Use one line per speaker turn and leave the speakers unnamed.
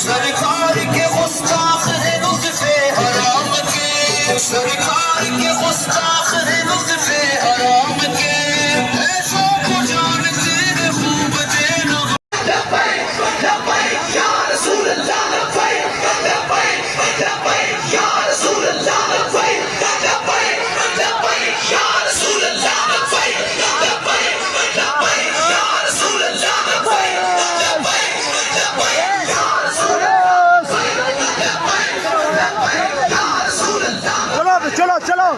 सरकार के गुस्ताख है लुत्फ़े हराम के, सरकार के गुस्ताख है लुत्फ़े हराम के, ऐसों को जानते हैं खूब देनो। लब्बैक लब्बैक या रसूल अल्लाह, लब्बैक लब्बैक लब्बैक या रसूल अल्लाह, लब्बैक लब्बैक लब्बैक या रसूल अल्लाह, लब्बैक लब्बैक लब्बैक या रसूल अल्लाह, लब्बैक लब्बैक लब्बैक या रसूल
चलो चलो चलो